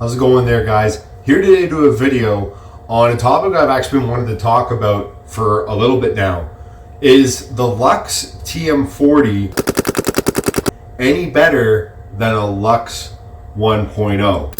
How's it going there, guys? Here today to do a video on a topic I've actually been wanting to talk about for a little bit now. Is the Luxe TM40 any better than a Luxe 1.0?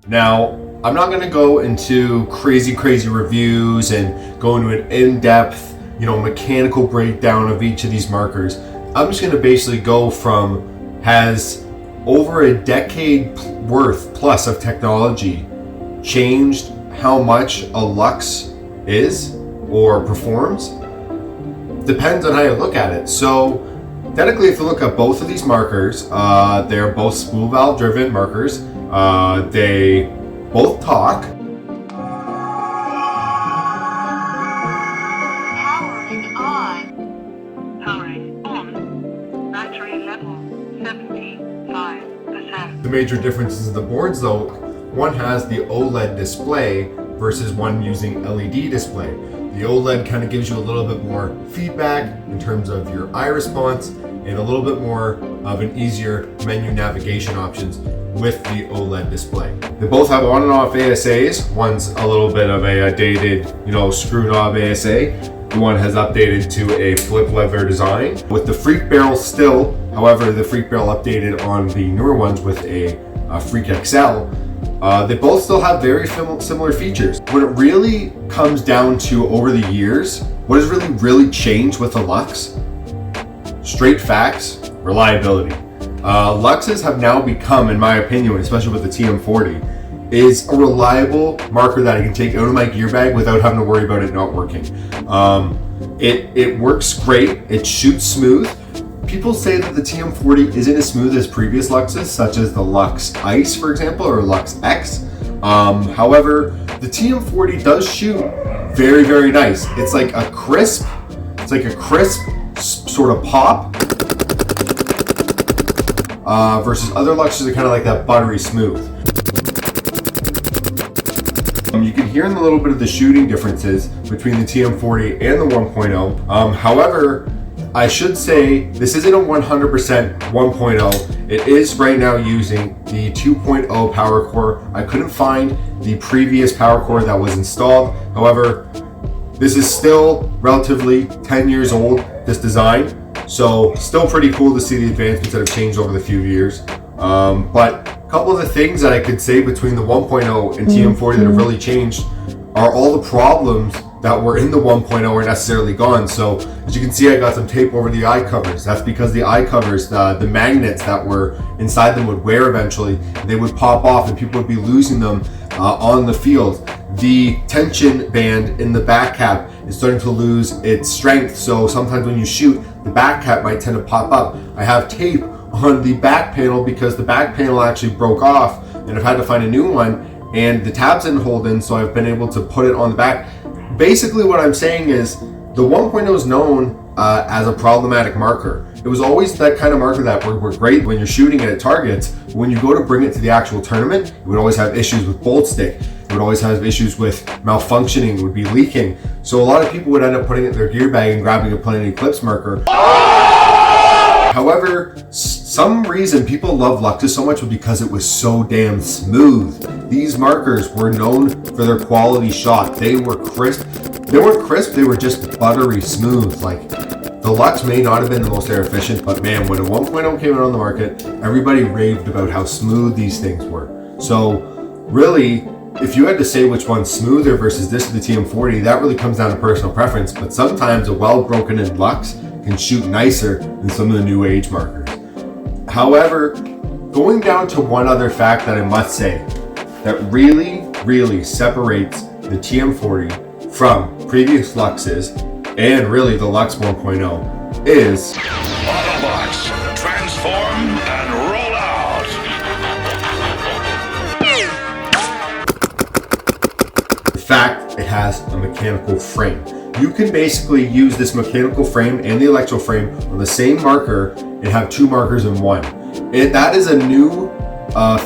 Now, I'm not going to go into crazy reviews and go into an in-depth, mechanical breakdown of each of these markers. I'm just going to basically go from has over a decade worth plus of technology changed how much a Luxe is or performs? Depends on how you look at it. So technically, if you look at both of these markers, they're both spool valve driven markers. They both talk. Powering on. Battery level 75%. The major differences in the boards though, one has the OLED display versus one using LED display. The OLED kind of gives you a little bit more feedback in terms of your eye response and a little bit more of an easier menu navigation options with the OLED display. They both have on and off ASAs. One's a little bit of a dated, screw knob ASA. The one has updated to a flip lever design with the Freak barrel still. However, the Freak barrel updated on the newer ones with a Freak XL. They both still have very similar features. When it really comes down to over the years, what has really changed with the Luxe? Straight facts, reliability. Luxes have now become, in my opinion, especially with the TM40, is a reliable marker that I can take out of my gear bag without having to worry about it not working. It works great, it shoots smooth. People say that the TM40 isn't as smooth as previous Luxes, such as the Luxe Ice, for example, or Luxe X. However, the TM40 does shoot very nice. It's like a crisp sort of pop. Versus other Luxes are kind of like that buttery smooth. You can hear in a little bit of the shooting differences between the TM40 and the 1.0. However, I should say this isn't a 100% 1.0. It is right now using the 2.0 power core. I couldn't find the previous power core that was installed. However, this is still relatively 10 years old, this design. So still pretty cool to see the advancements that have changed over the few years. But a couple of the things that I could say between the 1.0 and TM40 that have really changed are all the problems that were in the 1.0 are necessarily gone. So as you can see, I got some tape over the eye covers. That's because the eye covers, the magnets that were inside them would wear eventually. They would pop off and people would be losing them on the field. The tension band in the back cap is starting to lose its strength. So sometimes when you shoot, the back cap might tend to pop up. I have tape on the back panel because the back panel actually broke off and I've had to find a new one and the tabs didn't hold in, so I've been able to put it on the back. Basically what I'm saying is the 1.0 is known as a problematic marker. It was always that kind of marker that were great when you're shooting at targets. When you go to bring it to the actual tournament, it would always have issues with bolt stick. It would always have issues with malfunctioning, it would be leaking. So a lot of people would end up putting it in their gear bag and grabbing a plain Eclipse marker. However, some reason people love Luxes so much was because it was so damn smooth. These markers were known for their quality shot. They were crisp. They weren't crisp, they were just buttery smooth. Like, the Luxe may not have been the most air efficient, but man, when a 1.0 came out on the market, everybody raved about how smooth these things were. So really, if you had to say which one's smoother versus this or the TM40, that really comes down to personal preference, but sometimes a well-broken-in Luxe can shoot nicer than some of the new age markers. However, going down to one other fact that I must say that really separates the TM40 from previous Luxes and really the Luxe 1.0 is Autobots, transform and roll out! the fact it has a mechanical frame. You can basically use this mechanical frame and the electro frame on the same marker and have two markers in one. That is a new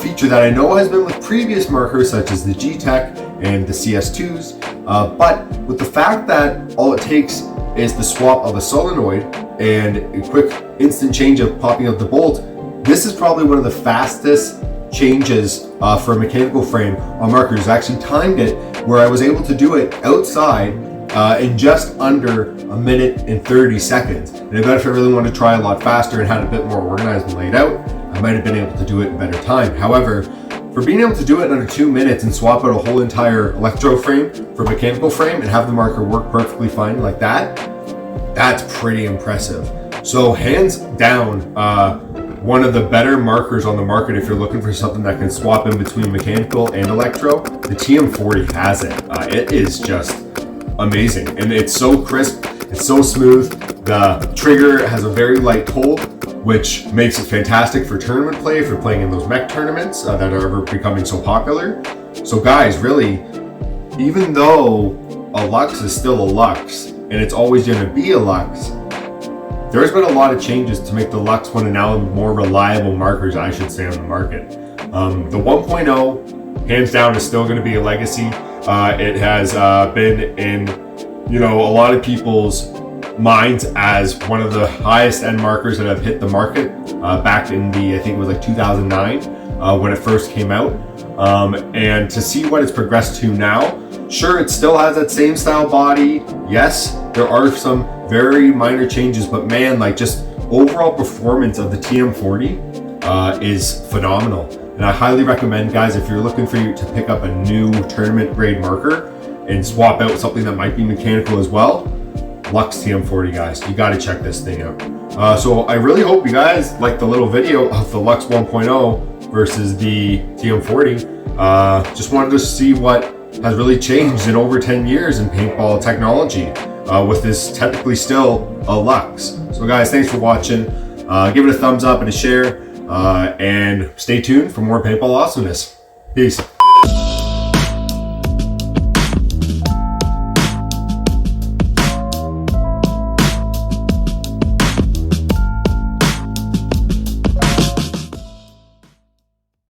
feature that I know has been with previous markers such as the G-Tech and the CS2s, But with the fact that all it takes is the swap of a solenoid and a quick instant change of popping out the bolt, this is probably one of the fastest changes for a mechanical frame on markers. I actually timed it where I was able to do it outside in just under a minute and 30 seconds. And I bet if I really wanted to try a lot faster and had a bit more organized and laid out, I might have been able to do it in better time. However, for being able to do it in under 2 minutes and swap out a whole entire electro frame for a mechanical frame and have the marker work perfectly fine like that, that's pretty impressive. So hands down, one of the better markers on the market if you're looking for something that can swap in between mechanical and electro, the TM40 has it. It is just amazing, and it's so crisp, it's so smooth. The trigger has a very light pull, which makes it fantastic for tournament play if you're playing in those mech tournaments that are ever becoming so popular. So guys, really, even though a Luxe is still a Luxe and it's always going to be a Luxe, there's been a lot of changes to make the Luxe one of now more reliable markers, I should say, on the market. The 1.0, hands down, is still going to be a legacy. It has been in, a lot of people's minds as one of the highest end markers that have hit the market back in I think it was like 2009 when it first came out. And to see what it's progressed to now, sure, it still has that same style body. Yes, there are some very minor changes, but man, like just overall performance of the TM40 is phenomenal. And I highly recommend, guys, if you're looking to pick up a new tournament grade marker and swap out something that might be mechanical as well, Luxe TM40, guys, you got to check this thing out. So I really hope you guys liked the little video of the Luxe 1.0 versus the TM40. Just wanted to see what has really changed in over 10 years in paintball technology with this technically still a Luxe. So guys, thanks for watching. Give it a thumbs up and a share, and stay tuned for more paintball awesomeness. Peace.